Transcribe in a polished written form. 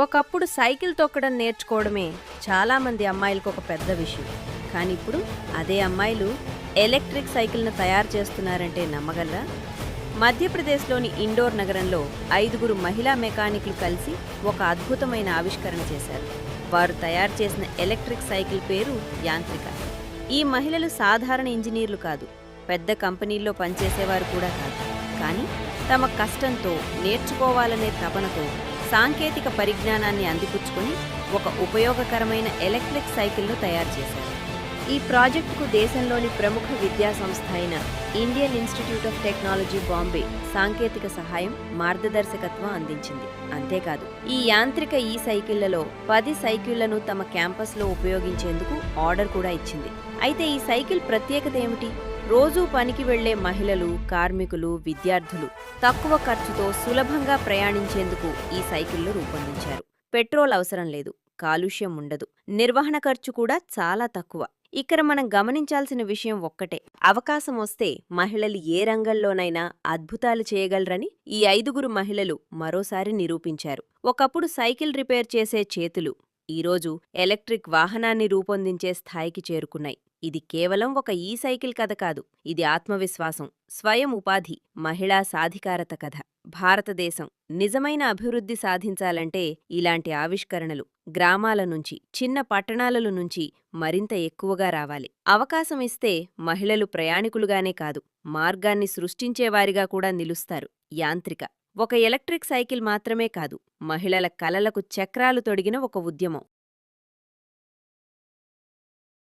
ఒకప్పుడు సైకిల్ తొక్కడం నేర్చుకోవడమే చాలామంది అమ్మాయిలకు ఒక పెద్ద విషయం. కానీ ఇప్పుడు అదే అమ్మాయిలు ఎలక్ట్రిక్ సైకిల్ను తయారు చేస్తున్నారంటే నమ్మగలరా? మధ్యప్రదేశ్లోని ఇండోర్ నగరంలో 5గురు మహిళా మెకానిక్లు కలిసి ఒక అద్భుతమైన ఆవిష్కరణ చేశారు. వారు తయారు చేసిన ఎలక్ట్రిక్ సైకిల్ పేరు యాంత్రిక. ఈ మహిళలు సాధారణ ఇంజనీర్లు కాదు, పెద్ద కంపెనీల్లో పనిచేసేవారు కూడా కాదు. కానీ తమ కష్టంతో, నేర్చుకోవాలనే తపనతో సాంకేతిక పరిజ్ఞానాన్ని అందిపుచ్చుకొని ఒక ఉపయోగకరమైన ఎలక్ట్రిక్ సైకిల్ను తయారు చేశారు. ఈ ప్రాజెక్టుకు దేశంలోని ప్రముఖ విద్యా సంస్థ అయిన Indian institute of technology Bombay సాంకేతిక సహాయం, మార్గదర్శకత్వం అందించింది. అంతేకాదు, ఈ యాంత్రిక సైకిళ్లలో 10 సైకిళ్లను తమ క్యాంపస్లో ఉపయోగించేందుకు ఆర్డర్ కూడా ఇచ్చింది. అయితే ఈ సైకిల్ ప్రత్యేకత ఏమిటి? రోజూ పనికి వెళ్లే మహిళలు, కార్మికులు, విద్యార్థులు తక్కువ ఖర్చుతో సులభంగా ప్రయాణించేందుకు ఈ సైకిళ్లు రూపొందించారు. పెట్రోల్ అవసరం లేదు, కాలుష్యం ఉండదు, నిర్వహణ ఖర్చు కూడా చాలా తక్కువ. ఇక్కడ మనం గమనించాల్సిన విషయం ఒక్కటే: అవకాశం వస్తే మహిళలు ఏ రంగంలోనైనా అద్భుతాలు చేయగలరని ఈ 5గురు మహిళలు మరోసారి నిరూపించారు. ఒకప్పుడు సైకిల్ రిపేర్ చేసే చేతులు ఈరోజు ఎలక్ట్రిక్ వాహనాన్ని రూపొందించే స్థాయికి చేరుకున్నాయి. ఇది కేవలం ఒక సైకిల్ కథ కాదు, ఇది ఆత్మవిశ్వాసం, స్వయం ఉపాధి, మహిళా సాధికారత కథ. భారతదేశం నిజమైన అభివృద్ధి సాధించాలంటే ఇలాంటి ఆవిష్కరణలు గ్రామాల నుంచి, చిన్న పట్టణాల నుంచి మరింత ఎక్కువగా రావాలి. అవకాశం ఇస్తే మహిళలు ప్రయాణికులుగానే కాదు, మార్గాన్ని సృష్టించేవారిగా కూడా నిలుస్తారు. యాంత్రిక ఒక ఎలక్ట్రిక్ సైకిల్ మాత్రమే కాదు, మహిళల కలలకు చక్రాలు తొడిగిన ఒక ఉద్యమం.